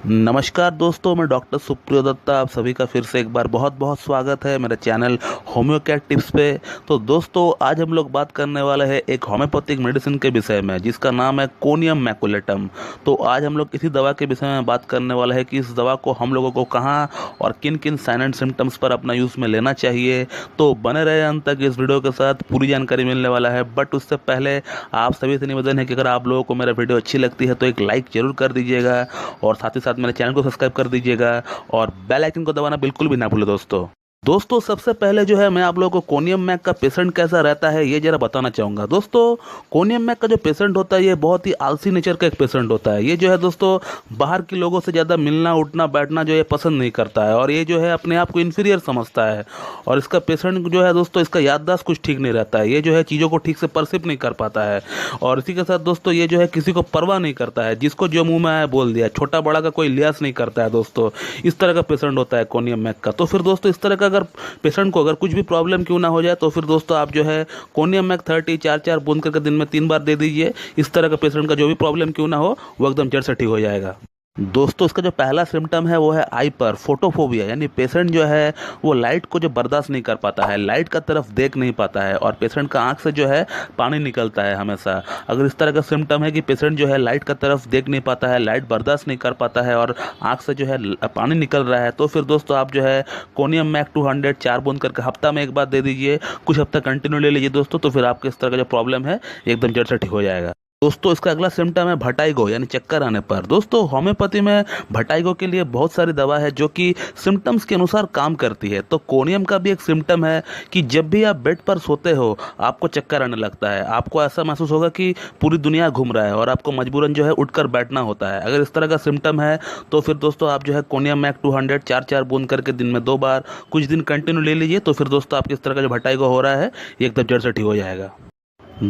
नमस्कार दोस्तों, मैं डॉक्टर सुप्रियो दत्ता आप सभी का फिर से एक बार बहुत बहुत स्वागत है मेरे चैनल होम्योकेयर टिप्स पे। तो दोस्तों, आज हम लोग बात करने वाले हैं एक होम्योपैथिक मेडिसिन के विषय में जिसका नाम है कोनियम मैकुलेटम। तो आज हम लोग इसी दवा के विषय में बात करने वाले हैं कि इस दवा को हम लोगों को कहाँ और किन किन साइन एंड सिम्टम्स पर अपना यूज़ में लेना चाहिए। तो बने रहे अंत तक, इस वीडियो के साथ पूरी जानकारी मिलने वाला है। बट उससे पहले आप सभी से निवेदन है कि अगर आप लोगों को मेरा वीडियो अच्छी लगती है तो एक लाइक जरूर कर दीजिएगा और साथ ही साथ मेरे चैनल को सब्सक्राइब कर दीजिएगा और बेल आइकन को दबाना बिल्कुल भी ना भूलें दोस्तों सबसे पहले जो है मैं आप लोगों को कोनियम मैक का पेशेंट कैसा रहता है ये जरा बताना चाहूँगा। दोस्तों, कोनियम मैक का जो पेशेंट होता है ये बहुत ही आलसी नेचर का एक पेशेंट होता है। ये जो है दोस्तों बाहर के लोगों से ज़्यादा मिलना उठना बैठना जो है पसंद नहीं करता है और ये जो है अपने आप को इन्फीरियर समझता है। और इसका पेशेंट जो है दोस्तों, इसका याददाश्त कुछ ठीक नहीं रहता है। ये जो है चीज़ों को ठीक से परसिप नहीं कर पाता है और इसी के साथ दोस्तों ये जो है किसी को परवाह नहीं करता है, जिसको जो मुँह में आया बोल दिया, छोटा बड़ा का कोई लिहाज नहीं करता है। दोस्तों इस तरह का पेशेंट होता है कोनियम मैक का। तो फिर दोस्तों इस तरह का अगर पेशेंट को अगर कुछ भी प्रॉब्लम क्यों ना हो जाए तो फिर दोस्तों आप जो है कोनियम मैक 30 4 बूंद करके दिन में 3 बार दे दीजिए। इस तरह का पेशेंट का जो भी प्रॉब्लम क्यों ना हो वो एकदम जड़ से ठीक हो जाएगा। दोस्तों इसका जो पहला सिम्टम है वो है आई पर फोटोफोबिया, यानी पेशेंट जो है वो लाइट को जो बर्दाश्त नहीं कर पाता है, लाइट का तरफ देख नहीं पाता है और पेशेंट का आंख से जो है पानी निकलता है हमेशा। अगर इस तरह का सिम्टम है कि पेशेंट जो है लाइट का तरफ देख नहीं पाता है, लाइट बर्दाश्त नहीं कर पाता है और आंख से जो है पानी निकल रहा है, तो फिर दोस्तों आप जो है कोनियम मैक 200 4 बूंद करके हफ्ता में एक बार दे दीजिए। कुछ हफ्ता कंटिन्यू ले लीजिए दोस्तों, तो फिर आपके इस तरह का जो प्रॉब्लम है एकदम जड़ से ठीक हो जाएगा। दोस्तों इसका अगला सिम्टम है भटाइगो, यानी चक्कर आने पर। दोस्तों होम्योपैथी में भटाइगो के लिए बहुत सारी दवा है जो कि सिम्टम्स के अनुसार काम करती है। तो कोनियम का भी एक सिम्टम है कि जब भी आप बेड पर सोते हो आपको चक्कर आने लगता है, आपको ऐसा महसूस होगा कि पूरी दुनिया घूम रहा है और आपको मजबूरन जो है उठकर बैठना होता है। अगर इस तरह का सिम्टम है तो फिर दोस्तों आप जो है कोनियम मैक 200 4 बूंद करके दिन में 2 बार कुछ दिन कंटिन्यू ले लीजिए। तो फिर दोस्तों आपके इस तरह का जो भटाइगो हो रहा है ये एकदम जड़ से ठीक हो जाएगा।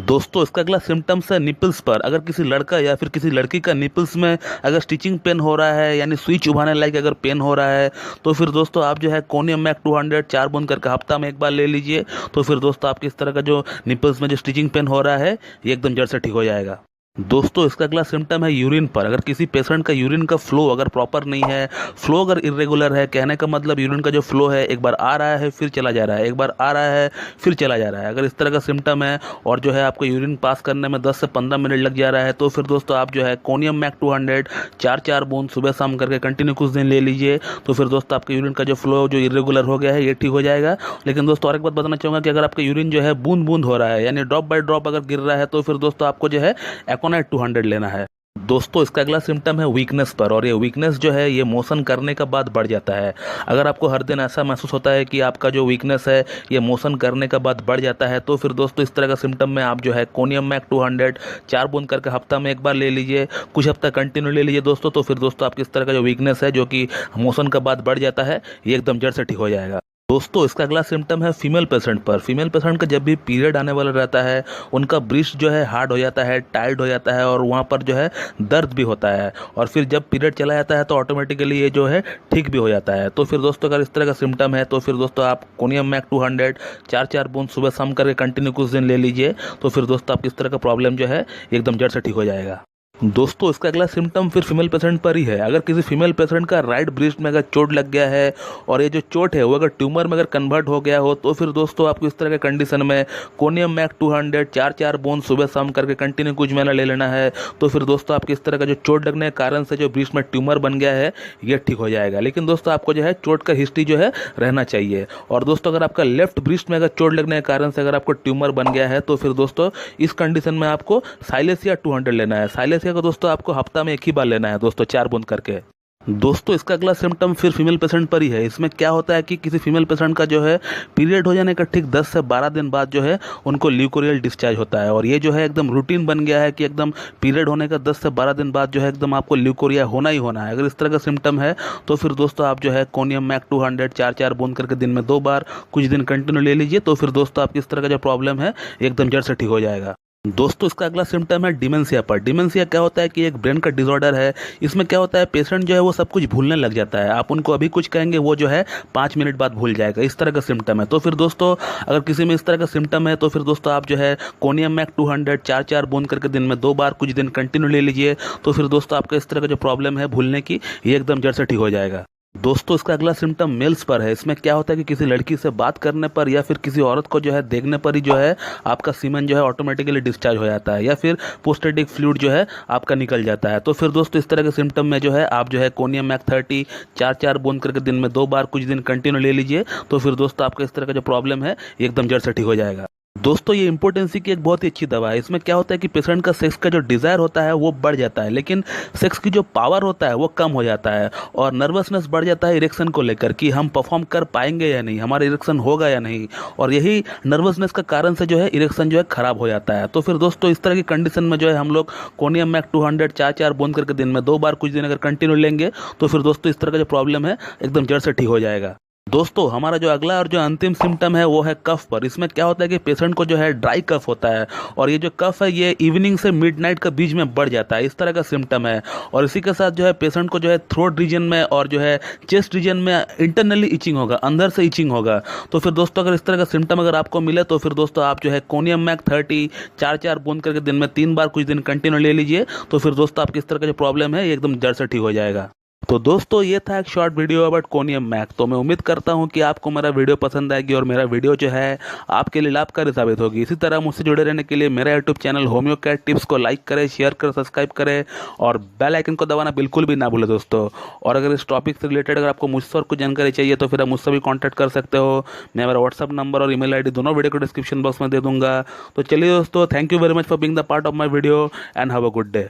दोस्तों इसका अगला सिम्टम्स है निपल्स पर। अगर किसी लड़का या फिर किसी लड़की का निपल्स में अगर स्टिचिंग पेन हो रहा है, यानी सुई चुभाने लायक अगर पेन हो रहा है, तो फिर दोस्तों आप जो है कोनियम मैक 200 4 बूंद करके हफ्ता में एक बार ले लीजिए। तो फिर दोस्तों आपके इस तरह का जो निपल्स में जो स्टिचिंग पेन हो रहा है ये एकदम जड़ से ठीक हो जाएगा। दोस्तों इसका अगला सिम्टम है यूरिन पर। अगर किसी पेशेंट का यूरिन का फ्लो अगर प्रॉपर नहीं है, फ्लो अगर इरेगुलर है, कहने का मतलब यूरिन का जो फ्लो है एक बार आ रहा है फिर चला जा रहा है, एक बार आ रहा है फिर चला जा रहा है, अगर इस तरह का सिम्टम है और जो है आपको यूरिन पास करने में 10 से 15 मिनट लग जा रहा है, तो फिर दोस्तों आप जो है कोनियम मैक 200 4 बूंद सुबह शाम करके कंटिन्यू कुछ दिन ले लीजिए। तो फिर दोस्तों आपके यूरिन का जो फ्लो जो इरेगुलर हो गया है ये ठीक हो जाएगा। लेकिन दोस्तों और एक बात बताना चाहूँगा कि अगर आपका यूरिन जो है बूंद बूंद हो रहा है, यानी ड्रॉप बाय ड्रॉप अगर गिर रहा है, तो फिर दोस्तों आपको जो है एकोनाइट 200 लेना है। दोस्तों इसका अगला सिम्टम है वीकनेस पर, और ये वीकनेस जो है ये मोशन करने का बाद बढ़ जाता है। अगर आपको हर दिन ऐसा महसूस होता है कि आपका जो वीकनेस है ये मोशन करने का बाद बढ़ जाता है, तो फिर दोस्तों इस तरह का सिम्टम में आप जो है कोनियम मैक 200 4 बूंद करके हफ्ता में एक बार ले लीजिए। कुछ हफ्ता कंटिन्यू ले लीजिए दोस्तों, तो फिर दोस्तों आपकी इस तरह का जो वीकनेस है जो कि मोशन का बाद बढ़ जाता है ये एकदम जड़ से ठीक हो जाएगा। दोस्तों इसका अगला सिम्टम है फीमेल पेशेंट पर। फीमेल पेशेंट का जब भी पीरियड आने वाला रहता है उनका ब्रेस्ट जो है हार्ड हो जाता है, टाइट हो जाता है और वहाँ पर जो है दर्द भी होता है, और फिर जब पीरियड चला जाता है तो ऑटोमेटिकली ये जो है ठीक भी हो जाता है। तो फिर दोस्तों अगर इस तरह का सिम्टम है तो फिर दोस्तों आप कोनियम मैक 200 4 बूंद सुबह शाम करके कंटिन्यू कुछ दिन ले लीजिए। तो फिर दोस्तों आपकी इस तरह का प्रॉब्लम जो है एकदम जड़ से ठीक हो जाएगा। दोस्तों इसका अगला सिम्टम फिर फीमेल पेशेंट पर ही है। अगर किसी फीमेल पेशेंट का राइट ब्रेस्ट में अगर चोट लग गया है और ये जो चोट है वो अगर ट्यूमर में अगर कन्वर्ट हो गया हो, तो फिर दोस्तों आपको इस तरह के कंडीशन में कोनियम मैक 200 4 बूंद सुबह शाम करके कंटिन्यू कुछ महीना ले लेना है। तो फिर दोस्तों आपके इस तरह का जो चोट लगने के कारण से जो ब्रेस्ट में ट्यूमर बन गया है ये ठीक हो जाएगा। लेकिन दोस्तों आपको जो है चोट का हिस्ट्री जो है रहना चाहिए। और दोस्तों अगर आपका लेफ्ट ब्रेस्ट में अगर चोट लगने के कारण से अगर आपको ट्यूमर बन गया है, तो फिर दोस्तों इस कंडीशन में आपको साइलेसिया 200 लेना है। साइलेसिया को दोस्तों आपको हफ्ता में एक ही बार लेना है दोस्तों 4 बूंद करके। दोस्तों इसका अगला सिम्टम फिर फीमेल पेशेंट पर ही है। इसमें क्या होता है कि किसी फीमेल पेशेंट का जो है पीरियड हो जाने का ठीक 10 से 12 दिन बाद जो है उनको ल्यूकोरियल डिस्चार्ज होता है, और ये जो है एकदम रूटीन बन गया है कि एकदम पीरियड होने का 10 से 12 दिन बाद जो है एकदम आपको ल्यूकोरिया होना ही होना है। अगर इस तरह का सिम्टम है तो फिर दोस्तों आप जो है कोनियम मैक 200 4 बूंद करके दिन में 2 बार कुछ दिन कंटिन्यू ले लीजिए। तो फिर दोस्तों आपकी इस तरह का जो प्रॉब्लम है एकदम जड़ से ठीक हो जाएगा। दोस्तों इसका अगला सिम्टम है डिमेंशिया पर। डिमेंशिया क्या होता है कि एक ब्रेन का डिसऑर्डर है। इसमें क्या होता है, पेशेंट जो है वो सब कुछ भूलने लग जाता है। आप उनको अभी कुछ कहेंगे वो जो है 5 मिनट बाद भूल जाएगा। इस तरह का सिम्टम है। तो फिर दोस्तों अगर किसी में इस तरह का सिम्टम है तो फिर दोस्तों आप जो है कोनियम मैक 200 4 बूंद करके दिन में 2 बार कुछ दिन कंटिन्यू ले लीजिए। तो फिर दोस्तों आपका इस तरह का जो प्रॉब्लम है भूलने की, ये एकदम जड़ से ठीक हो जाएगा। दोस्तों इसका अगला सिम्टम मेल्स पर है। इसमें क्या होता है कि किसी लड़की से बात करने पर या फिर किसी औरत को जो है देखने पर ही जो है आपका सीमेन जो है ऑटोमेटिकली डिस्चार्ज हो जाता है या फिर प्रोस्टेटिक फ्लूइड जो है आपका निकल जाता है। तो फिर दोस्तों इस तरह के सिम्टम में जो है आप जो है कोनियम मैक 30 4 बूंद करके दिन में 2 बार कुछ दिन कंटिन्यू ले लीजिए। तो फिर दोस्तों आपका इस तरह का जो प्रॉब्लम है एकदम जड़ से ठीक हो जाएगा। दोस्तों ये इम्पोर्टेंसी की एक बहुत ही अच्छी दवा है। इसमें क्या होता है कि पेशेंट का सेक्स का जो डिज़ायर होता है वो बढ़ जाता है, लेकिन सेक्स की जो पावर होता है वो कम हो जाता है और नर्वसनेस बढ़ जाता है इरेक्शन को लेकर कि हम परफॉर्म कर पाएंगे या नहीं, हमारा इरेक्शन होगा या नहीं। और यही नर्वसनेस का कारण से जो है इरेक्शन जो है खराब हो जाता है। तो फिर दोस्तों इस तरह की कंडीशन में जो है हम लोग कोनियम मैक 200 4 बूंद करके दिन में 2 बार कुछ दिन अगर कंटिन्यू लेंगे तो फिर दोस्तों इस तरह का जो प्रॉब्लम है एकदम जड़ से ठीक हो जाएगा। दोस्तों हमारा जो अगला और जो अंतिम सिम्टम है वो है कफ पर। इसमें क्या होता है कि पेशेंट को जो है ड्राई कफ होता है और ये जो कफ है ये इवनिंग से मिडनाइट के बीच में बढ़ जाता है। इस तरह का सिम्टम है और इसी के साथ जो है पेशेंट को जो है थ्रोट रीजन में और जो है चेस्ट रीजन में इंटरनली इचिंग होगा, अंदर से इचिंग होगा। तो फिर दोस्तों अगर इस तरह का सिम्टम अगर आपको मिले तो फिर दोस्तों आप जो है कोनियम मैक 30 4 बूंद करके दिन में 3 बार कुछ दिन कंटिन्यू ले लीजिए। तो फिर दोस्तों आपकी इस तरह का जो प्रॉब्लम है ये एकदम जड़ से ठीक हो जाएगा। तो दोस्तों ये था एक short video about conium mac. तो मैं उम्मीद करता हूँ कि आपको मेरा वीडियो पसंद आएगी और मेरा वीडियो जो है आपके लिए लाभकारी साबित होगी। इसी तरह मुझसे जुड़े रहने के लिए मेरा YouTube channel homeo cat tips को लाइक करें, शेयर करें, सब्सक्राइब करें और बेल आइकन को दबाना बिल्कुल भी ना भूलें दोस्तों। और अगर इस टॉपिक से रिलेटेड अगर आपको मुझसे और कुछ जानकारी चाहिए तो फिर आप मुझसे भी कॉन्टैक्ट कर सकते हो। मैं मेरा व्हाट्सअप नंबर और ईमेल आईडी दोनों वीडियो को डिस्क्रिप्शन बॉक्स में दे दूंगा। तो चलिए दोस्तों, thank you very much for being the part of my video and have a good day.